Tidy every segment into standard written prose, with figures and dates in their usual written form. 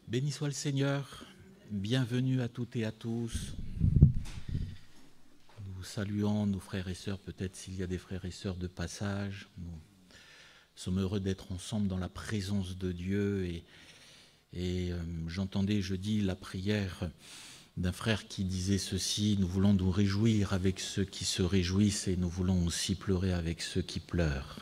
Béni soit le Seigneur, bienvenue à toutes et à tous. Nous saluons nos frères et sœurs, peut-être s'il y a des frères et sœurs de passage. Nous sommes heureux d'être ensemble dans la présence de Dieu. Et j'entendais jeudi la prière d'un frère qui disait ceci: nous voulons nous réjouir avec ceux qui se réjouissent et nous voulons aussi pleurer avec ceux qui pleurent.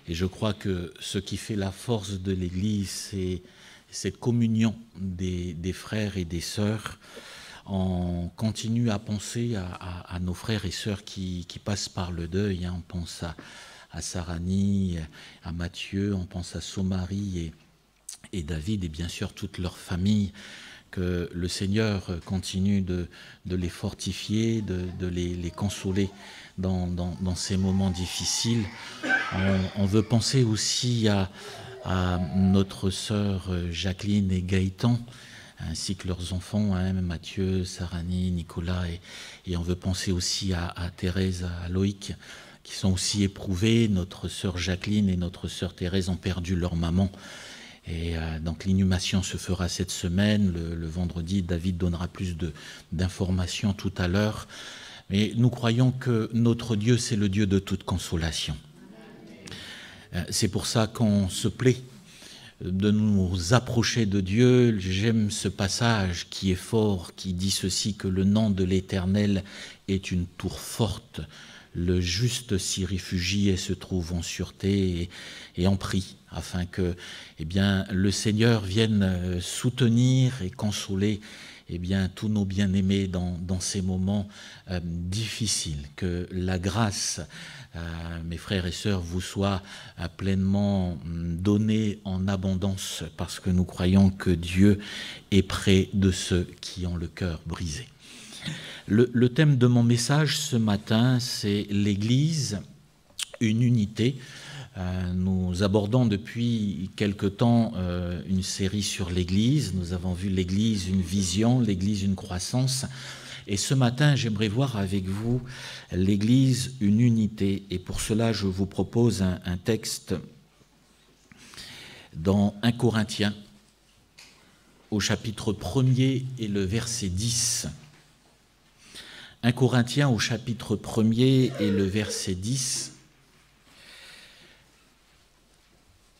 Et je crois que ce qui fait la force de l'Église, c'est cette communion des frères et des sœurs. On continue à penser à nos frères et sœurs qui passent par le deuil. On pense à Sarani, à Mathieu, on pense à Somari et David, et bien sûr toute leur famille. Que le Seigneur continue de les fortifier, de les consoler dans ces moments difficiles. On veut penser aussi à notre sœur Jacqueline et Gaëtan, ainsi que leurs enfants, Mathieu, Sarani, Nicolas, et on veut penser aussi à Thérèse, à Loïc, qui sont aussi éprouvés. Notre sœur Jacqueline et notre sœur Thérèse ont perdu leur maman. Et donc l'inhumation se fera cette semaine. Le vendredi, David donnera plus d'informations tout à l'heure. Mais nous croyons que notre Dieu, c'est le Dieu de toute consolation. C'est pour ça qu'on se plaît de nous approcher de Dieu. J'aime ce passage qui est fort, qui dit ceci, que le nom de l'Éternel est une tour forte. Le juste s'y réfugie et se trouve en sûreté, et on prie afin que le Seigneur vienne soutenir et consoler tous nos bien-aimés dans ces moments difficiles. Que la grâce, mes frères et sœurs, vous soit pleinement donnée en abondance, parce que nous croyons que Dieu est près de ceux qui ont le cœur brisé. Le thème de mon message ce matin, c'est l'Église, une unité. Nous abordons depuis quelque temps une série sur l'Église. Nous avons vu l'Église, une vision, l'Église, une croissance. Et ce matin, j'aimerais voir avec vous l'Église, une unité. Et pour cela, je vous propose un texte dans 1 Corinthiens, au chapitre 1er et le verset 10. 1 Corinthiens au chapitre 1er et le verset 10.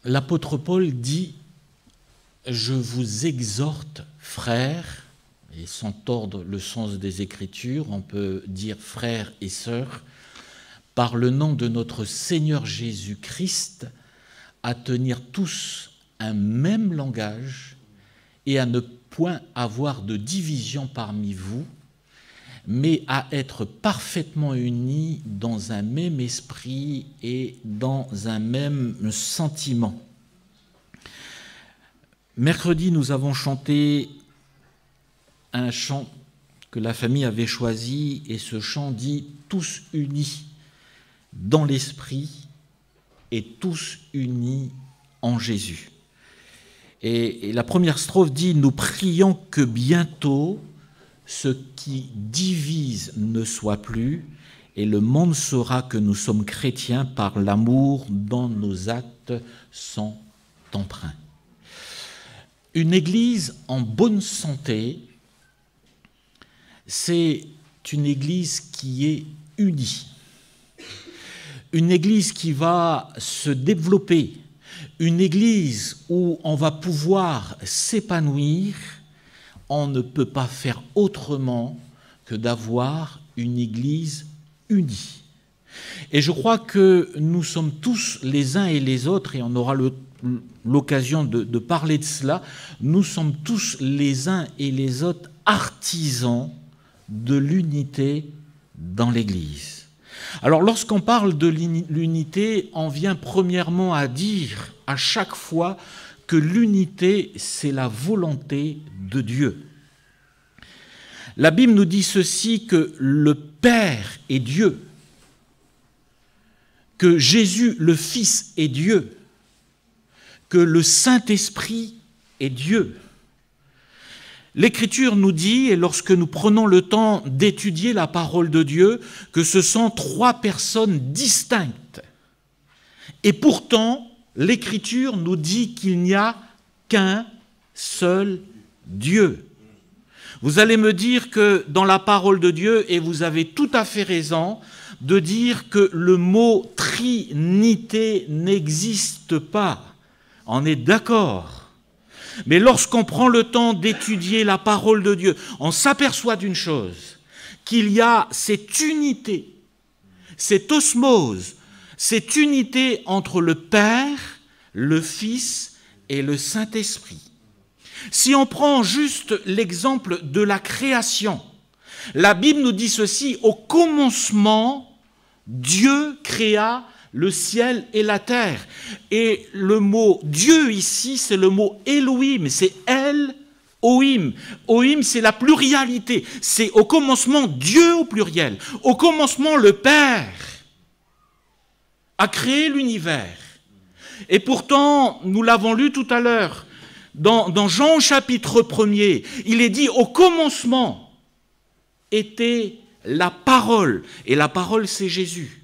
L'apôtre Paul dit « Je vous exhorte, frères », et sans tordre le sens des Écritures, on peut dire frères et sœurs, par le nom de notre Seigneur Jésus-Christ, à tenir tous un même langage et à ne point avoir de division parmi vous, mais à être parfaitement unis dans un même esprit et dans un même sentiment. Mercredi, nous avons chanté un chant que la famille avait choisi, et ce chant dit « Tous unis dans l'esprit et tous unis en Jésus ». Et la première strophe dit « Nous prions que bientôt ce qui divise ne soit plus, et le monde saura que nous sommes chrétiens par l'amour dont nos actes sont empreints. » Une Église en bonne santé, c'est une Église qui est unie. Une Église qui va se développer, une Église où on va pouvoir s'épanouir. On ne peut pas faire autrement que d'avoir une Église unie. Et je crois que nous sommes tous les uns et les autres, et on aura l'occasion de parler de cela, nous sommes tous les uns et les autres artisans de l'unité dans l'Église. Alors lorsqu'on parle de l'unité, on vient premièrement à dire à chaque fois que l'unité, c'est la volonté de Dieu. La Bible nous dit ceci, que le Père est Dieu, que Jésus, le Fils, est Dieu, que le Saint-Esprit est Dieu. L'Écriture nous dit, et lorsque nous prenons le temps d'étudier la parole de Dieu, que ce sont trois personnes distinctes. Et pourtant, l'Écriture nous dit qu'il n'y a qu'un seul Dieu. Vous allez me dire que dans la parole de Dieu, et vous avez tout à fait raison, de dire que le mot Trinité n'existe pas. On est d'accord. Mais lorsqu'on prend le temps d'étudier la parole de Dieu, on s'aperçoit d'une chose, qu'il y a cette unité, cette osmose, cette unité entre le Père, le Fils et le Saint-Esprit. Si on prend juste l'exemple de la création, la Bible nous dit ceci, au commencement, Dieu créa le ciel et la terre. Et le mot Dieu ici, c'est le mot Elohim, c'est El-Ohim. Ohim, c'est la pluralité. C'est au commencement Dieu au pluriel. Au commencement, le Père a créé l'univers. Et pourtant, nous l'avons lu tout à l'heure, dans Jean au chapitre 1er, il est dit au commencement était la parole. Et la parole, c'est Jésus.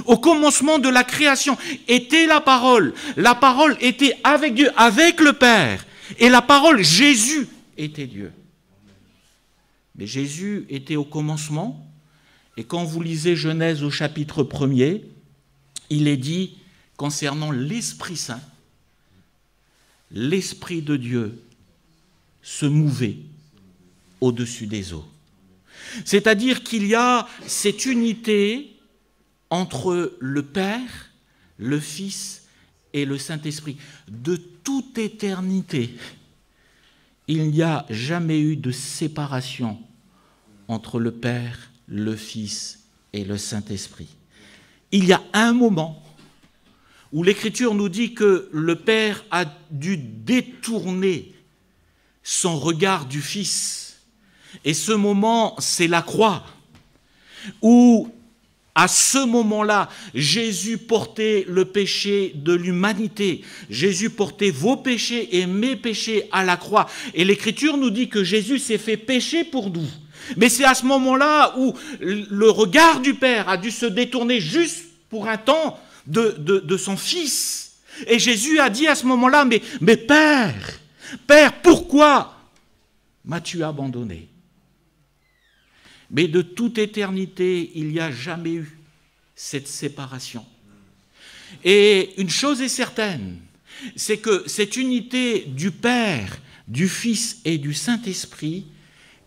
Au commencement de la création était la parole. La parole était avec Dieu, avec le Père. Et la parole, Jésus, était Dieu. Mais Jésus était au commencement. Et quand vous lisez Genèse au chapitre 1er, il est dit concernant l'Esprit Saint, l'Esprit de Dieu se mouvait au-dessus des eaux. C'est-à-dire qu'il y a cette unité entre le Père, le Fils et le Saint-Esprit. De toute éternité, il n'y a jamais eu de séparation entre le Père, le Fils et le Saint-Esprit. Il y a un moment où l'Écriture nous dit que le Père a dû détourner son regard du Fils. Et ce moment, c'est la croix, où à ce moment-là, Jésus portait le péché de l'humanité. Jésus portait vos péchés et mes péchés à la croix. Et l'Écriture nous dit que Jésus s'est fait pécher pour nous. Mais c'est à ce moment-là où le regard du Père a dû se détourner juste pour un temps de son Fils. Et Jésus a dit à ce moment-là, mais Père, pourquoi m'as-tu abandonné ? Mais de toute éternité, il n'y a jamais eu cette séparation. Et une chose est certaine, c'est que cette unité du Père, du Fils et du Saint-Esprit,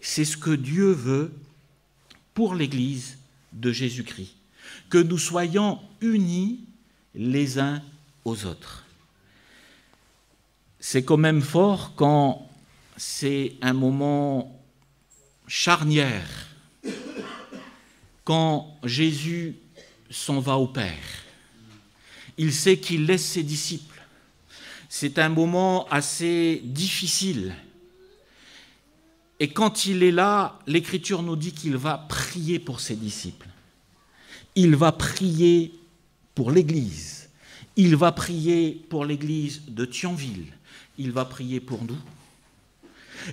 c'est ce que Dieu veut pour l'Église de Jésus-Christ. Que nous soyons unis les uns aux autres. C'est quand même fort quand c'est un moment charnière, quand Jésus s'en va au Père. Il sait qu'il laisse ses disciples. C'est un moment assez difficile. Et quand il est là, l'Écriture nous dit qu'il va prier pour ses disciples. Il va prier pour l'Église. Il va prier pour l'Église de Thionville. Il va prier pour nous.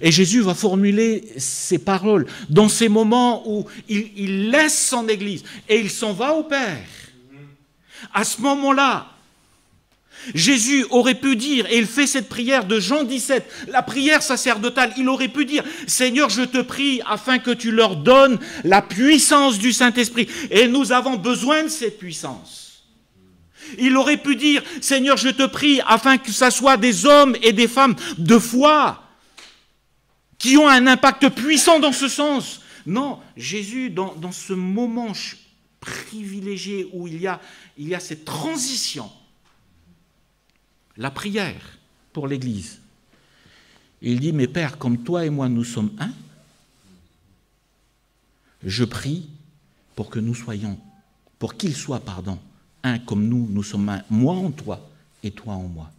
Et Jésus va formuler ces paroles dans ces moments où il laisse son Église et il s'en va au Père. À ce moment-là, Jésus aurait pu dire, et il fait cette prière de Jean 17, la prière sacerdotale, il aurait pu dire, Seigneur, je te prie afin que tu leur donnes la puissance du Saint-Esprit. Et nous avons besoin de cette puissance. Il aurait pu dire, Seigneur, je te prie afin que ce soit des hommes et des femmes de foi qui ont un impact puissant dans ce sens. Non, Jésus, dans ce moment privilégié où il y a cette transition, la prière pour l'Église, il dit, mais Père, comme toi et moi nous sommes un, je prie pour que nous soyons, pour qu'ils soient, un comme nous sommes un, moi en toi et toi en moi.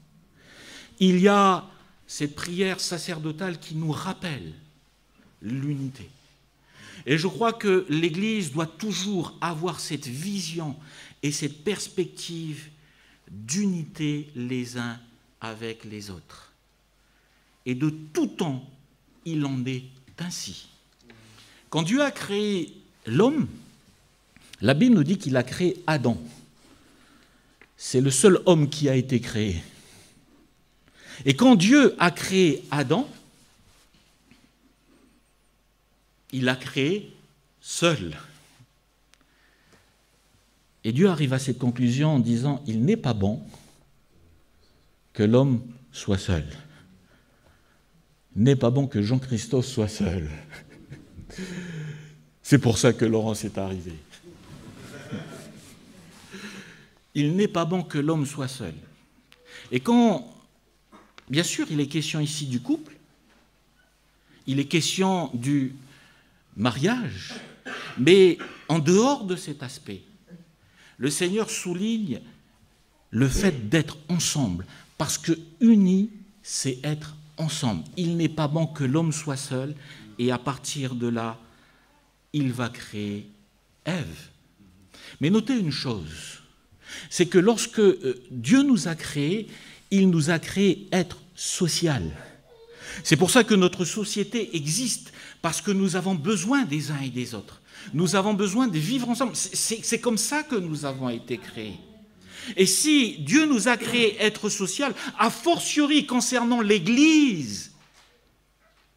Il y a cette prière sacerdotale qui nous rappelle l'unité. Et je crois que l'Église doit toujours avoir cette vision et cette perspective d'unité les uns avec les autres. Et de tout temps, il en est ainsi. Quand Dieu a créé l'homme, la Bible nous dit qu'il a créé Adam. C'est le seul homme qui a été créé. Et quand Dieu a créé Adam, il l'a créé seul. Et Dieu arrive à cette conclusion en disant « Il n'est pas bon que l'homme soit seul. Il n'est pas bon que Jean-Christophe soit seul. » C'est pour ça que Laurence est arrivé. Il n'est pas bon que l'homme soit seul. Et quand, bien sûr, il est question ici du couple, il est question du mariage, mais en dehors de cet aspect, le Seigneur souligne le fait d'être ensemble, parce que unis, c'est être ensemble. Il n'est pas bon que l'homme soit seul, et à partir de là, il va créer Ève. Mais notez une chose, c'est que lorsque Dieu nous a créés, il nous a créés être social. C'est pour ça que notre société existe, parce que nous avons besoin des uns et des autres. Nous avons besoin de vivre ensemble. C'est comme ça que nous avons été créés. Et si Dieu nous a créés être social, a fortiori concernant l'Église,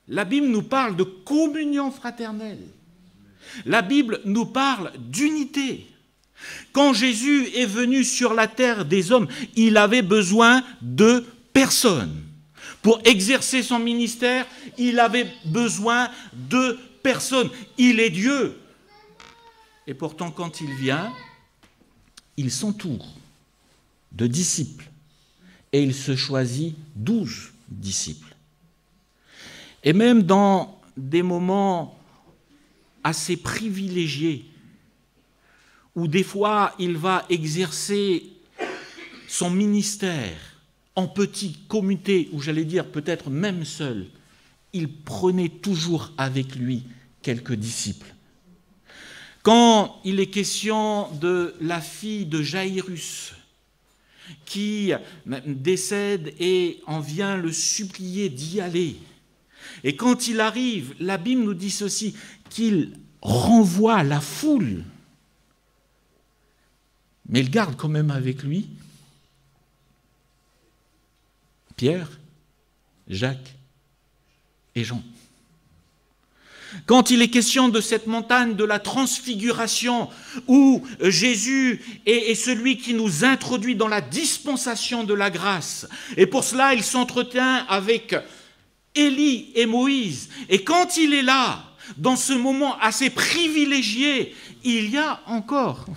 la Bible nous parle de communion fraternelle. La Bible nous parle d'unité. Quand Jésus est venu sur la terre des hommes, il avait besoin de personnes. Pour exercer son ministère, il avait besoin de personnes. Il est Dieu. Et pourtant, quand il vient, il s'entoure de disciples. Et il se choisit 12 disciples. Et même dans des moments assez privilégiés, où des fois il va exercer son ministère en petit comité, ou j'allais dire peut-être même seul, il prenait toujours avec lui quelques disciples. Quand il est question de la fille de Jaïrus, qui décède et en vient le supplier d'y aller, et quand il arrive, la Bible nous dit ceci, qu'il renvoie la foule, mais il garde quand même avec lui Pierre, Jacques et Jean. Quand il est question de cette montagne de la transfiguration, où Jésus est celui qui nous introduit dans la dispensation de la grâce, et pour cela il s'entretient avec Élie et Moïse, et quand il est là, dans ce moment assez privilégié, il y a encore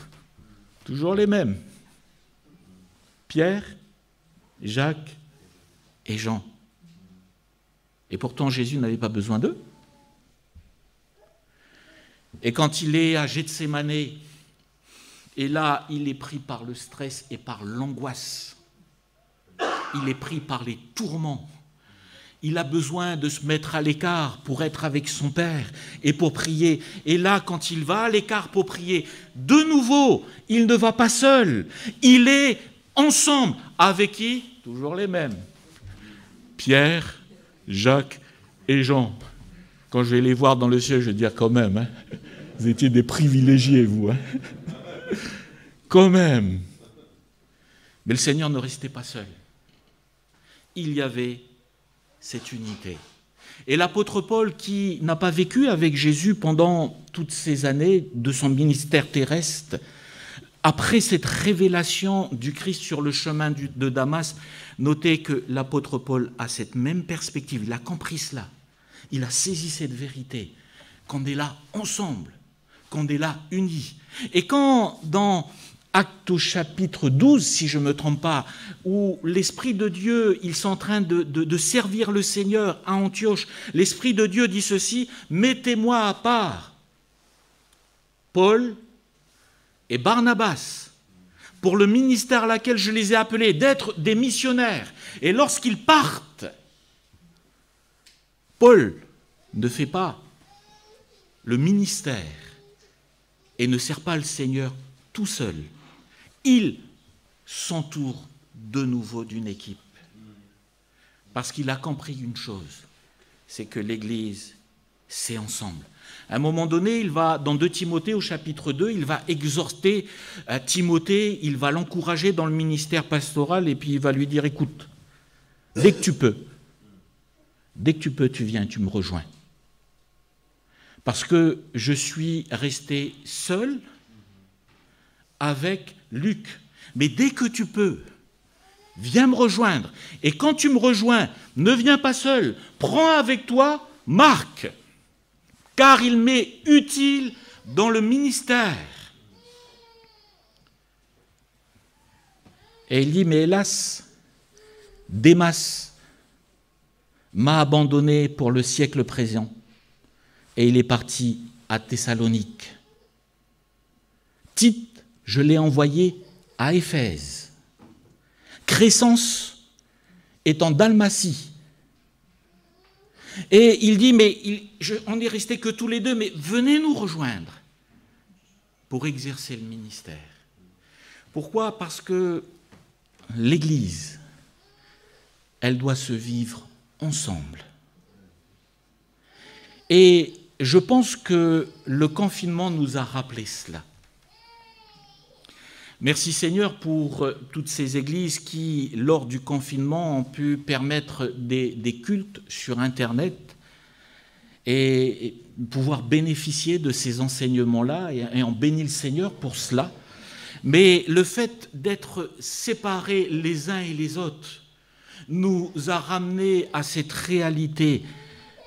toujours les mêmes, Pierre, Jacques et Jean. Et pourtant Jésus n'avait pas besoin d'eux. Et quand il est à Gethsémane, et là il est pris par le stress et par l'angoisse, il est pris par les tourments, il a besoin de se mettre à l'écart pour être avec son Père et pour prier. Et là, quand il va à l'écart pour prier, de nouveau, il ne va pas seul. Il est ensemble. Avec qui? Toujours les mêmes. Pierre, Jacques et Jean. Quand je vais les voir dans le ciel, je vais dire quand même, hein, vous étiez des privilégiés, vous. Hein. Quand même. Mais le Seigneur ne restait pas seul. Il y avait cette unité. Et l'apôtre Paul, qui n'a pas vécu avec Jésus pendant toutes ces années de son ministère terrestre, après cette révélation du Christ sur le chemin de Damas, notez que l'apôtre Paul a cette même perspective, il a compris cela, il a saisi cette vérité, qu'on est là ensemble, qu'on est là unis. Et quand dans Actes au chapitre 12, si je ne me trompe pas, où l'Esprit de Dieu, ils sont en train de servir le Seigneur à Antioche, l'Esprit de Dieu dit ceci, « Mettez-moi à part Paul et Barnabas pour le ministère à laquelle je les ai appelés, d'être des missionnaires. » Et lorsqu'ils partent, Paul ne fait pas le ministère et ne sert pas le Seigneur tout seul. Il s'entoure de nouveau d'une équipe. Parce qu'il a compris une chose, c'est que l'Église, c'est ensemble. À un moment donné, il va, dans 2 Timothée au chapitre 2, il va exhorter Timothée, il va l'encourager dans le ministère pastoral et puis il va lui dire, écoute, Dès que tu peux. Dès que tu peux, tu viens, tu me rejoins. Parce que je suis resté seul avec Luc. Mais dès que tu peux, viens me rejoindre. Et quand tu me rejoins, ne viens pas seul. Prends avec toi Marc, car il m'est utile dans le ministère. Et il dit, mais hélas, Démas m'a abandonné pour le siècle présent et il est parti à Thessalonique. Tite, je l'ai envoyé à Éphèse. Crescence est en Dalmatie. Et il dit, mais on n'est resté que tous les deux, mais venez nous rejoindre pour exercer le ministère. Pourquoi ? Parce que l'Église, elle doit se vivre ensemble. Et je pense que le confinement nous a rappelé cela. Merci Seigneur pour toutes ces églises qui, lors du confinement, ont pu permettre des cultes sur Internet et pouvoir bénéficier de ces enseignements-là, et on bénit le Seigneur pour cela. Mais le fait d'être séparés les uns et les autres nous a ramenés à cette réalité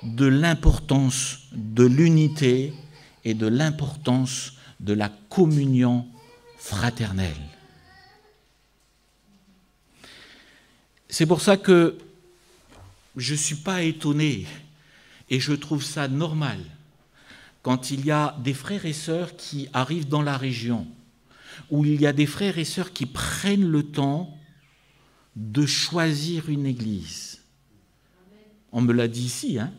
de l'importance de l'unité et de l'importance de la communion fraternelle. C'est pour ça que je ne suis pas étonné et je trouve ça normal quand il y a des frères et sœurs qui arrivent dans la région, où il y a des frères et sœurs qui prennent le temps de choisir une église. On me l'a dit ici, hein.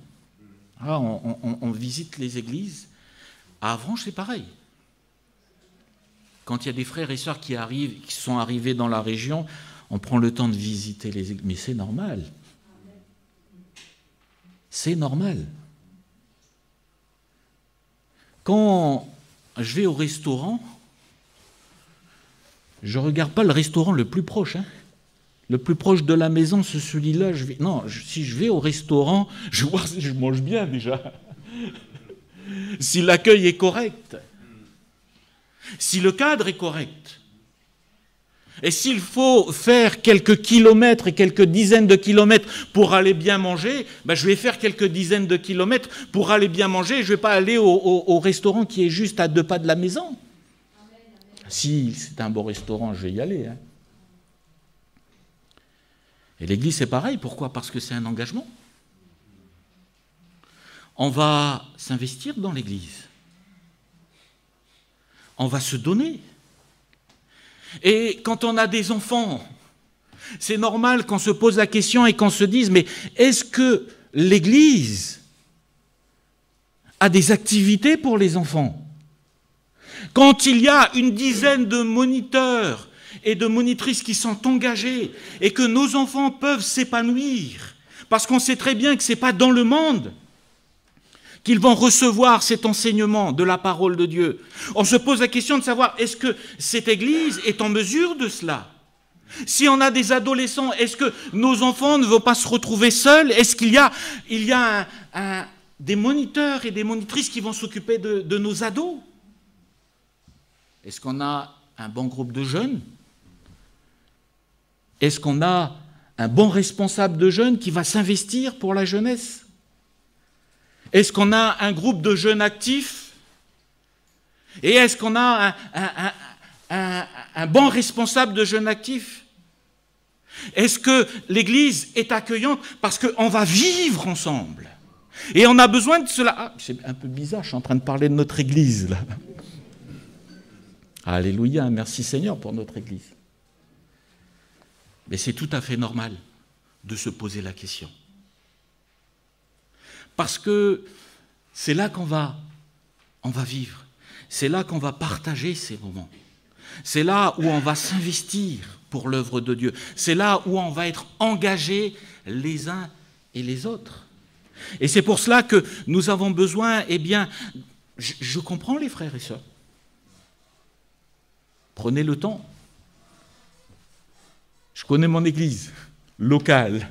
Ah, on visite les églises. À Avranches, c'est pareil. Quand il y a des frères et sœurs qui sont arrivés dans la région, on prend le temps de visiter les églises. Mais c'est normal. C'est normal. Quand je vais au restaurant, je ne regarde pas le restaurant le plus proche. Hein. Le plus proche de la maison, c'est celui-là. Si je vais au restaurant, je vais voir si je mange bien déjà. Si l'accueil est correct. Si le cadre est correct. Et s'il faut faire quelques kilomètres et quelques dizaines de kilomètres pour aller bien manger, je vais faire quelques dizaines de kilomètres pour aller bien manger. Je ne vais pas aller au restaurant qui est juste à 2 pas de la maison. Si c'est un bon restaurant, je vais y aller. Hein. Et l'Église, c'est pareil. Pourquoi ? Parce que c'est un engagement. On va s'investir dans l'Église. On va se donner. Et quand on a des enfants, c'est normal qu'on se pose la question et qu'on se dise, mais est-ce que l'Église a des activités pour les enfants ? Quand il y a une dizaine de moniteurs et de monitrices qui sont engagés et que nos enfants peuvent s'épanouir, parce qu'on sait très bien que ce n'est pas dans le monde qu'ils vont recevoir cet enseignement de la parole de Dieu. On se pose la question de savoir, est-ce que cette Église est en mesure de cela ? Si on a des adolescents, est-ce que nos enfants ne vont pas se retrouver seuls ? Est-ce qu'il y a des moniteurs et des monitrices qui vont s'occuper de nos ados ? Est-ce qu'on a un bon groupe de jeunes ? Est-ce qu'on a un bon responsable de jeunes qui va s'investir pour la jeunesse ? Est-ce qu'on a un groupe de jeunes actifs ? Et est-ce qu'on a un bon responsable de jeunes actifs ? Est-ce que l'Église est accueillante ? Parce qu'on va vivre ensemble. Et on a besoin de cela. Ah, c'est un peu bizarre, je suis en train de parler de notre Église, là. Alléluia, merci Seigneur pour notre Église. Mais c'est tout à fait normal de se poser la question. Parce que c'est là qu'on va vivre. C'est là qu'on va partager ces moments. C'est là où on va s'investir pour l'œuvre de Dieu. C'est là où on va être engagés les uns et les autres. Et c'est pour cela que nous avons besoin, je comprends les frères et sœurs. Prenez le temps. Je connais mon église locale.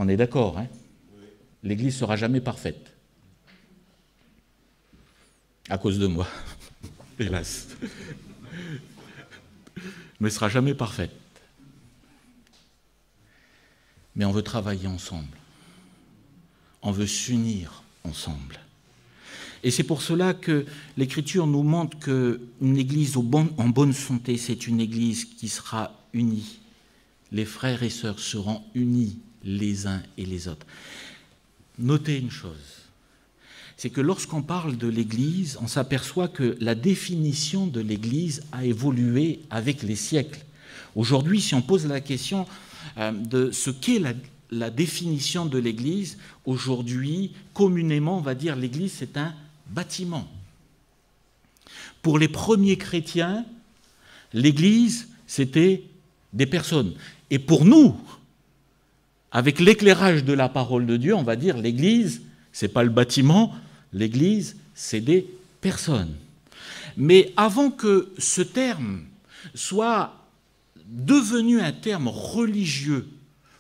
On est d'accord, hein? L'Église ne sera jamais parfaite. À cause de moi, hélas. Mais elle ne sera jamais parfaite. Mais on veut travailler ensemble. On veut s'unir ensemble. Et c'est pour cela que l'Écriture nous montre qu'une Église en bonne santé, c'est une Église qui sera unie. Les frères et sœurs seront unis les uns et les autres. Notez une chose, c'est que lorsqu'on parle de l'Église, on s'aperçoit que la définition de l'Église a évolué avec les siècles. Aujourd'hui, si on pose la question de ce qu'est la définition de l'Église, aujourd'hui, communément, on va dire l'Église, c'est un bâtiment. Pour les premiers chrétiens, l'Église, c'était des personnes. Et pour nous, avec l'éclairage de la parole de Dieu, on va dire l'Église, ce n'est pas le bâtiment, l'Église, c'est des personnes. Mais avant que ce terme soit devenu un terme religieux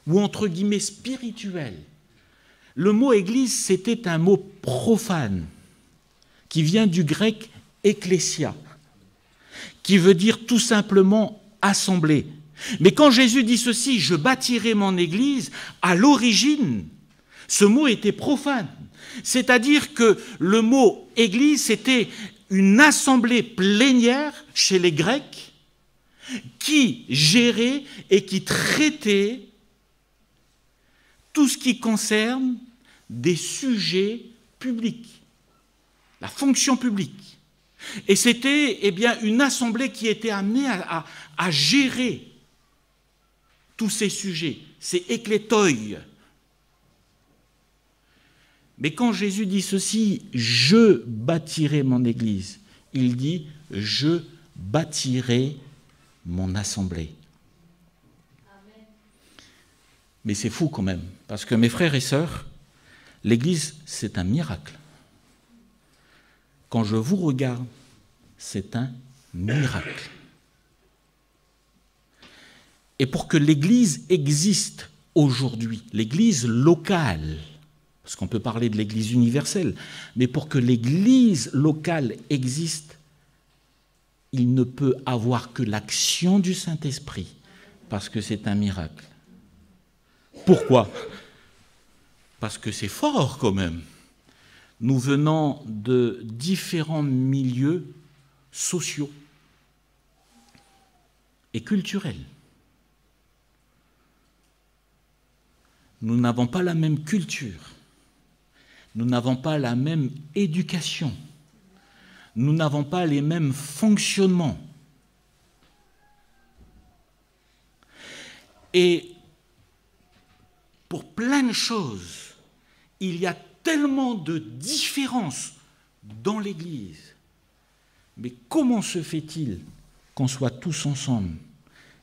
ou entre guillemets spirituel, le mot Église, c'était un mot profane qui vient du grec ecclésia, qui veut dire tout simplement assemblée. Mais quand Jésus dit ceci, je bâtirai mon Église, à l'origine, ce mot était profane. C'est-à-dire que le mot Église, c'était une assemblée plénière chez les Grecs qui gérait et qui traitait tout ce qui concerne des sujets publics, la fonction publique. Et c'était une assemblée qui était amenée à gérer tous ces sujets, c'est ecclétoi. Mais quand Jésus dit ceci, je bâtirai mon Église, il dit, je bâtirai mon assemblée. Amen. Mais c'est fou quand même, parce que mes frères et sœurs, l'Église, c'est un miracle. Quand je vous regarde, c'est un miracle. Et pour que l'Église existe aujourd'hui, l'Église locale, parce qu'on peut parler de l'Église universelle, mais pour que l'Église locale existe, il ne peut avoir que l'action du Saint-Esprit, parce que c'est un miracle. Pourquoi? Parce que c'est fort quand même. Nous venons de différents milieux sociaux et culturels. Nous n'avons pas la même culture, nous n'avons pas la même éducation, nous n'avons pas les mêmes fonctionnements. Et pour plein de choses, il y a tellement de différences dans l'Église. Mais comment se fait-il qu'on soit tous ensemble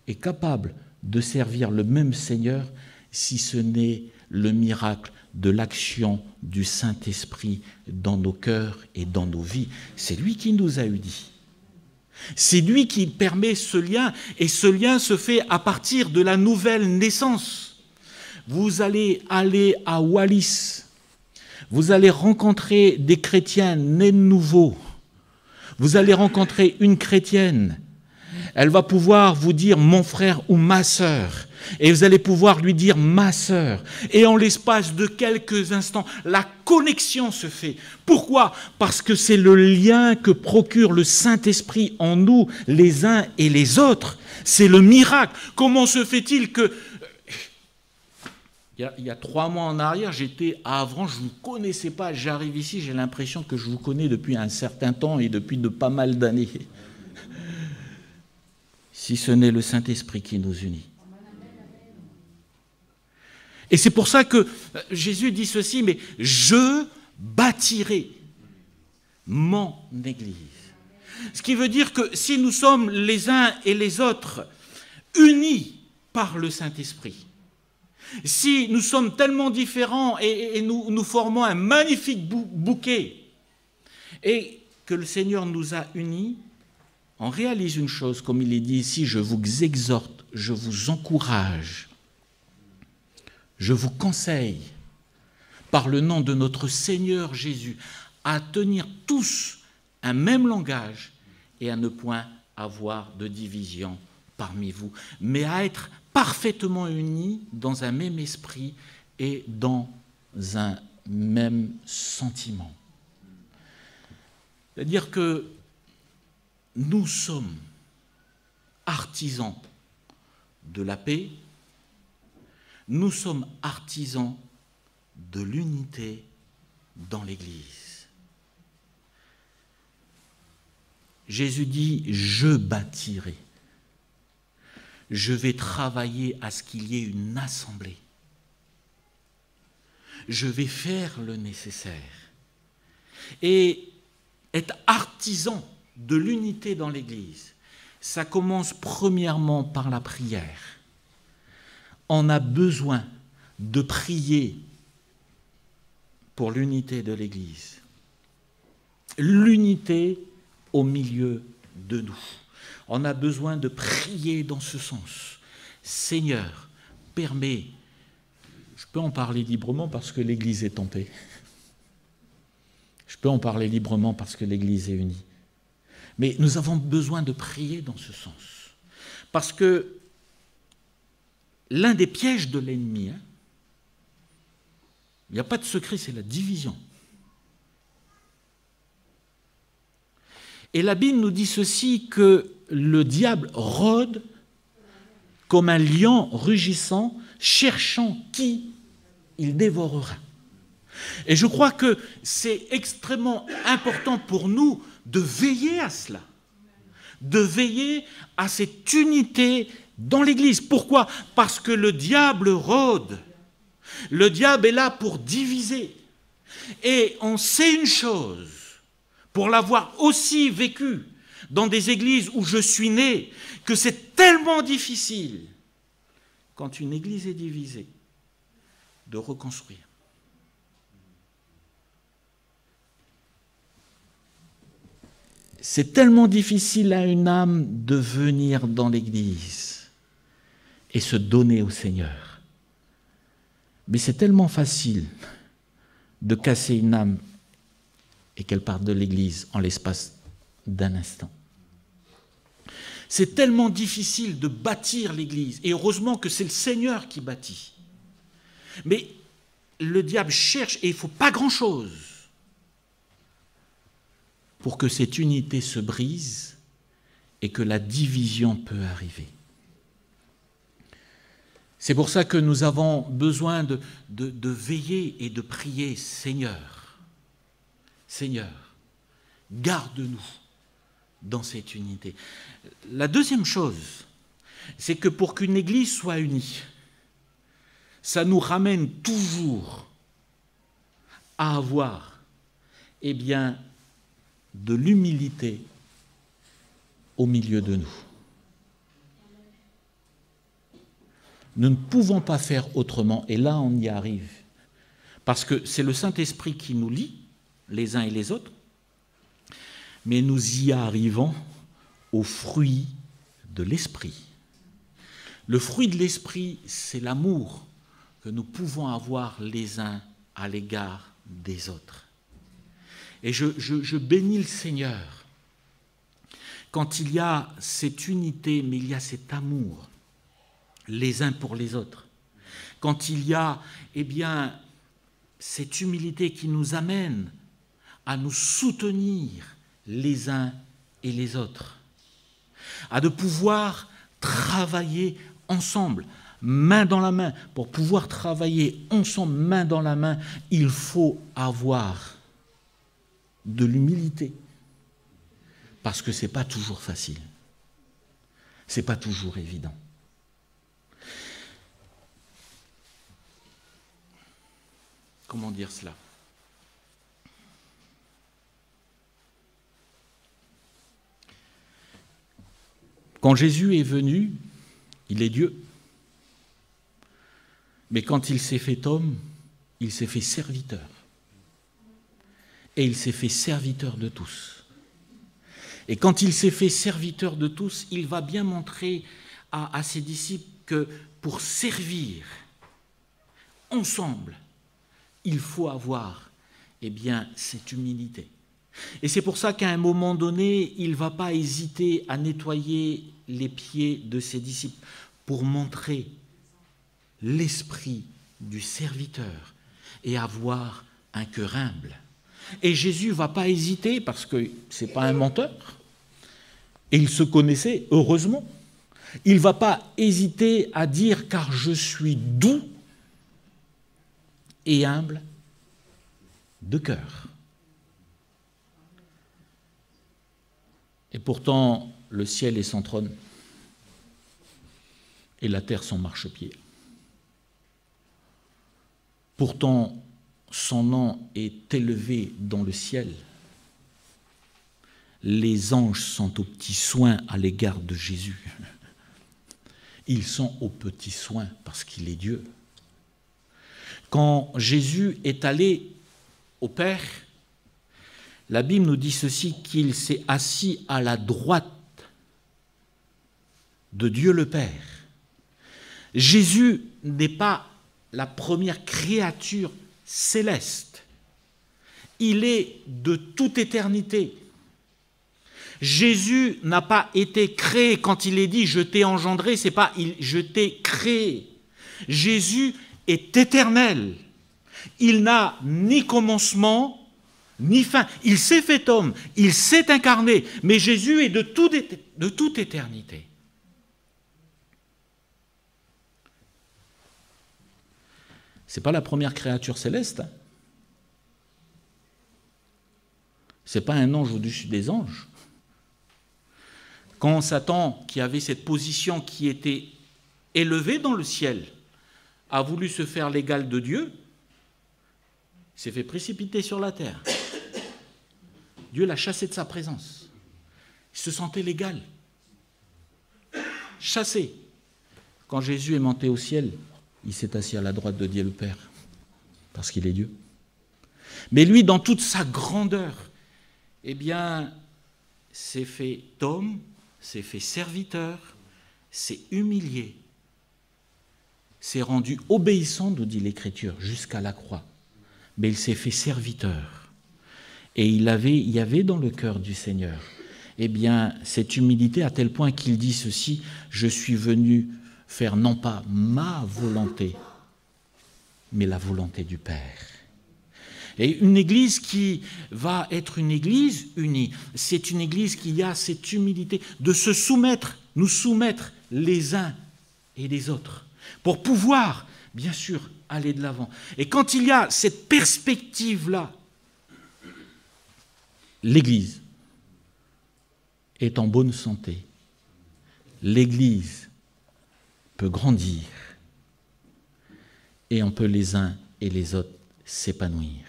et capables de servir le même Seigneur si ce n'est le miracle de l'action du Saint-Esprit dans nos cœurs et dans nos vies? C'est lui qui nous a unis. C'est lui qui permet ce lien, et ce lien se fait à partir de la nouvelle naissance. Vous allez aller à Wallis, vous allez rencontrer des chrétiens nés de nouveau, vous allez rencontrer une chrétienne, elle va pouvoir vous dire « mon frère » ou « ma sœur ». Et vous allez pouvoir lui dire « ma sœur ». Et en l'espace de quelques instants, la connexion se fait. Pourquoi? Parce que c'est le lien que procure le Saint-Esprit en nous, les uns et les autres. C'est le miracle. Comment se fait-il que... Il y a 3 mois en arrière, j'étais à Avranches, je ne vous connaissais pas. J'arrive ici, j'ai l'impression que je vous connais depuis un certain temps et depuis de pas mal d'années. Si ce n'est le Saint-Esprit qui nous unit. Et c'est pour ça que Jésus dit ceci, mais je bâtirai mon Église. Ce qui veut dire que si nous sommes les uns et les autres unis par le Saint-Esprit, si nous sommes tellement différents et nous formons un magnifique bouquet, et que le Seigneur nous a unis, on réalise une chose, comme il est dit ici, je vous exhorte, je vous encourage, je vous conseille, par le nom de notre Seigneur Jésus, à tenir tous un même langage et à ne point avoir de division parmi vous, mais à être parfaitement unis dans un même esprit et dans un même sentiment. C'est-à-dire que nous sommes artisans de la paix, nous sommes artisans de l'unité dans l'Église. Jésus dit « Je bâtirai ». Je vais travailler à ce qu'il y ait une assemblée. Je vais faire le nécessaire. Et être artisan de l'unité dans l'Église, ça commence premièrement par la prière. On a besoin de prier pour l'unité de l'Église. L'unité au milieu de nous. On a besoin de prier dans ce sens. Seigneur, permets, je peux en parler librement parce que l'Église est en paix. Je peux en parler librement parce que l'Église est unie. Mais nous avons besoin de prier dans ce sens. Parce que l'un des pièges de l'ennemi, il n'y a pas de secret, c'est la division. Et la Bible nous dit ceci, que le diable rôde comme un lion rugissant, cherchant qui il dévorera. Et je crois que c'est extrêmement important pour nous de veiller à cela, de veiller à cette unité dans l'Église. Pourquoi ? Parce que le diable rôde. Le diable est là pour diviser. Et on sait une chose, pour l'avoir aussi vécu dans des églises où je suis né, que c'est tellement difficile, quand une église est divisée, de reconstruire. C'est tellement difficile à une âme de venir dans l'Église et se donner au Seigneur. Mais c'est tellement facile de casser une âme et qu'elle parte de l'Église en l'espace d'un instant. C'est tellement difficile de bâtir l'Église, et heureusement que c'est le Seigneur qui bâtit. Mais le diable cherche, et il ne faut pas grand-chose pour que cette unité se brise et que la division peut arriver. C'est pour ça que nous avons besoin de veiller et de prier, Seigneur, Seigneur, garde-nous dans cette unité. La deuxième chose, c'est que pour qu'une église soit unie, ça nous ramène toujours à avoir, eh bien, de l'humilité au milieu de nous. Nous ne pouvons pas faire autrement, et là on y arrive, parce que c'est le Saint-Esprit qui nous lie, les uns et les autres, mais nous y arrivons au fruit de l'Esprit. Le fruit de l'Esprit, c'est l'amour que nous pouvons avoir les uns à l'égard des autres. Et je bénis le Seigneur quand il y a cette unité, mais il y a cet amour les uns pour les autres. Quand il y a, eh bien, cette humilité qui nous amène à nous soutenir les uns et les autres, à de pouvoir travailler ensemble, main dans la main. Pour pouvoir travailler ensemble, main dans la main, il faut avoir de l'humilité, parce que ce n'est pas toujours facile, ce n'est pas toujours évident. Comment dire cela ? Quand Jésus est venu, il est Dieu. Mais quand il s'est fait homme, il s'est fait serviteur. Et il s'est fait serviteur de tous. Et quand il s'est fait serviteur de tous, il va bien montrer à ses disciples que pour servir, ensemble, il faut avoir cette humilité. Et c'est pour ça qu'à un moment donné, il ne va pas hésiter à nettoyer les pieds de ses disciples pour montrer l'esprit du serviteur et avoir un cœur humble. Et Jésus ne va pas hésiter, parce que ce n'est pas un menteur, et il se connaissait, heureusement. Il ne va pas hésiter à dire « car je suis doux et humble de cœur ». Et pourtant, le ciel est son trône et la terre son marchepied. Pourtant, son nom est élevé dans le ciel. Les anges sont aux petits soins à l'égard de Jésus. Ils sont aux petits soins parce qu'il est Dieu. Quand Jésus est allé au Père, la Bible nous dit ceci, qu'il s'est assis à la droite de Dieu le Père. Jésus n'est pas la première créature céleste. Il est de toute éternité. Jésus n'a pas été créé. Quand il est dit « je t'ai engendré », c'est pas « je t'ai créé ». Jésus est éternel. Il n'a ni commencement, ni fin. Il s'est fait homme, il s'est incarné, mais Jésus est de toute éternité. Ce n'est pas la première créature céleste. Ce n'est pas un ange au-dessus des anges. Quand Satan, qui avait cette position qui était élevée dans le ciel, a voulu se faire l'égal de Dieu, il s'est fait précipiter sur la terre. Dieu l'a chassé de sa présence. Il se sentait l'égal. Chassé. Quand Jésus est monté au ciel, il s'est assis à la droite de Dieu le Père, parce qu'il est Dieu. Mais lui, dans toute sa grandeur, s'est fait homme, s'est fait serviteur, s'est humilié, s'est rendu obéissant, nous dit l'Écriture, jusqu'à la croix. Mais il s'est fait serviteur. Et il y avait dans le cœur du Seigneur cette humilité à tel point qu'il dit ceci, « Je suis venu faire non pas ma volonté, mais la volonté du Père. » Et une église qui va être une église unie, c'est une église qui a cette humilité de se soumettre, nous soumettre les uns et les autres, pour pouvoir, bien sûr, aller de l'avant. Et quand il y a cette perspective-là, l'église est en bonne santé. L'église peut grandir et on peut les uns et les autres s'épanouir.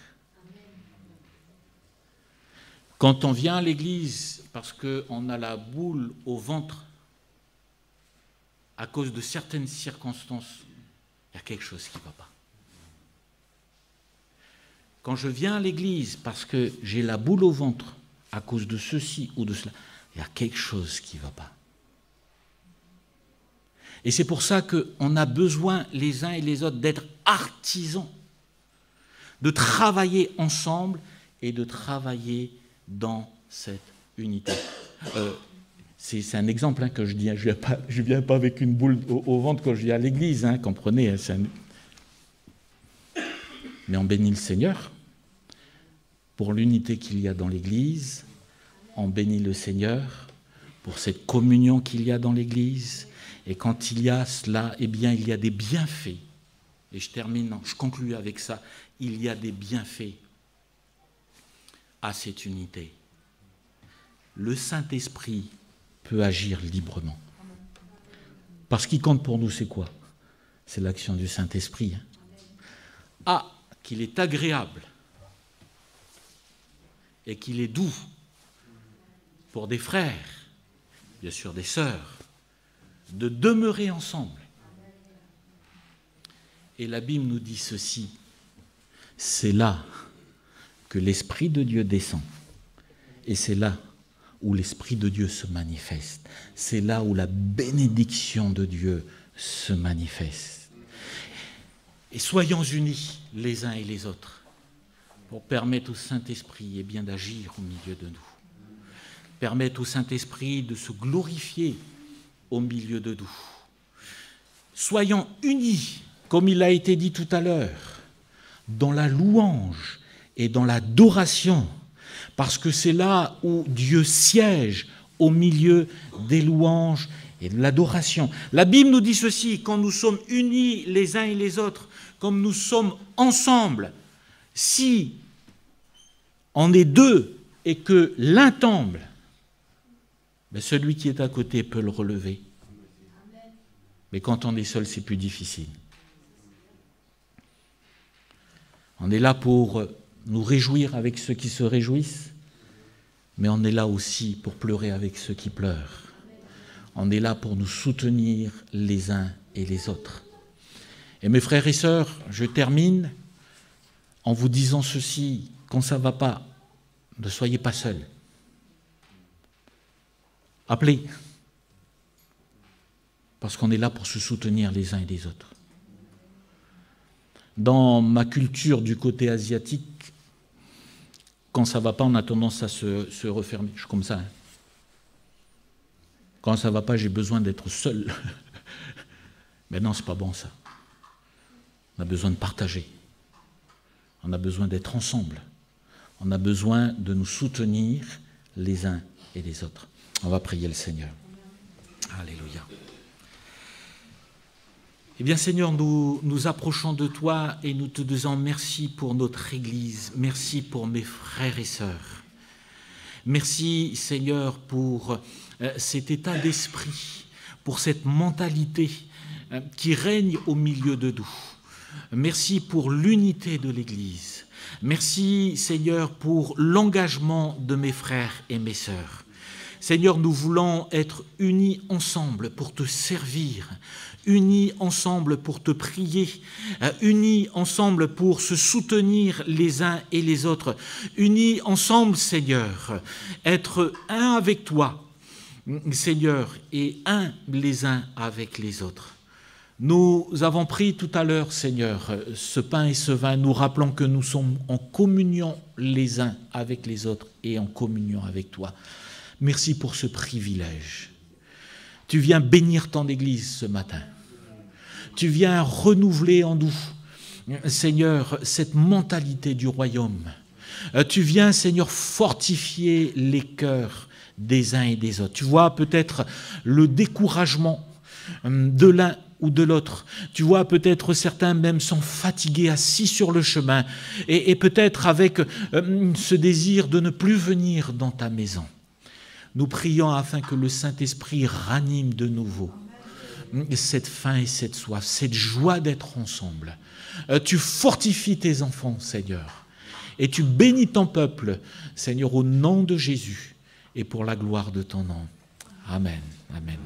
Quand on vient à l'église parce qu'on a la boule au ventre à cause de certaines circonstances, il y a quelque chose qui ne va pas. Quand je viens à l'église parce que j'ai la boule au ventre à cause de ceci ou de cela, il y a quelque chose qui ne va pas. Et c'est pour ça qu'on a besoin les uns et les autres d'être artisans, de travailler ensemble et de travailler dans cette unité. C'est un exemple que je dis, je ne viens pas avec une boule au ventre quand je viens à l'église, comprenez. Mais on bénit le Seigneur pour l'unité qu'il y a dans l'église, on bénit le Seigneur pour cette communion qu'il y a dans l'église, et quand il y a cela, il y a des bienfaits. Et je conclue avec ça, il y a des bienfaits à cette unité. Le Saint-Esprit peut agir librement. Parce qu'il compte pour nous, c'est quoi? C'est l'action du Saint-Esprit. Qu'il est agréable et qu'il est doux pour des frères, bien sûr des sœurs, de demeurer ensemble. Et la Bible nous dit ceci, c'est là que l'Esprit de Dieu descend. Et c'est là où l'Esprit de Dieu se manifeste. C'est là où la bénédiction de Dieu se manifeste. Et soyons unis les uns et les autres pour permettre au Saint-Esprit d'agir au milieu de nous. Permettre au Saint-Esprit de se glorifier au milieu de nous. Soyons unis, comme il a été dit tout à l'heure, dans la louange et dans l'adoration, parce que c'est là où Dieu siège, au milieu des louanges et de l'adoration. La Bible nous dit ceci, quand nous sommes unis les uns et les autres, comme nous sommes ensemble, si on est deux et que l'un tombe, mais celui qui est à côté peut le relever. Mais quand on est seul, c'est plus difficile. On est là pour nous réjouir avec ceux qui se réjouissent, mais on est là aussi pour pleurer avec ceux qui pleurent. On est là pour nous soutenir les uns et les autres. Et mes frères et sœurs, je termine en vous disant ceci, quand ça ne va pas, ne soyez pas seuls. Appelez, parce qu'on est là pour se soutenir les uns et les autres. Dans ma culture du côté asiatique, quand ça ne va pas, on a tendance à se refermer. Je suis comme ça. Quand ça ne va pas, j'ai besoin d'être seul. Mais non, ce n'est pas bon ça. On a besoin de partager. On a besoin d'être ensemble. On a besoin de nous soutenir les uns et les autres. On va prier le Seigneur. Alléluia. Eh bien Seigneur, nous nous approchons de toi et nous te disons merci pour notre Église, merci pour mes frères et sœurs. Merci Seigneur pour cet état d'esprit, pour cette mentalité qui règne au milieu de nous. Merci pour l'unité de l'Église. Merci Seigneur pour l'engagement de mes frères et mes sœurs. Seigneur, nous voulons être unis ensemble pour te servir, unis ensemble pour te prier, unis ensemble pour se soutenir les uns et les autres, unis ensemble, Seigneur, être un avec toi, Seigneur, et un les uns avec les autres. Nous avons pris tout à l'heure, Seigneur, ce pain et ce vin, nous rappelons que nous sommes en communion les uns avec les autres et en communion avec toi. Merci pour ce privilège. Tu viens bénir ton Église ce matin. Tu viens renouveler en nous, Seigneur, cette mentalité du royaume. Tu viens, Seigneur, fortifier les cœurs des uns et des autres. Tu vois peut-être le découragement de l'un ou de l'autre. Tu vois peut-être certains même sont fatigués, assis sur le chemin, et peut-être avec ce désir de ne plus venir dans ta maison. Nous prions afin que le Saint-Esprit ranime de nouveau cette faim et cette soif, cette joie d'être ensemble. Tu fortifies tes enfants, Seigneur, et tu bénis ton peuple, Seigneur, au nom de Jésus et pour la gloire de ton nom. Amen. Amen.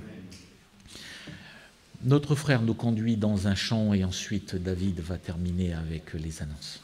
Notre frère nous conduit dans un chant et ensuite David va terminer avec les annonces.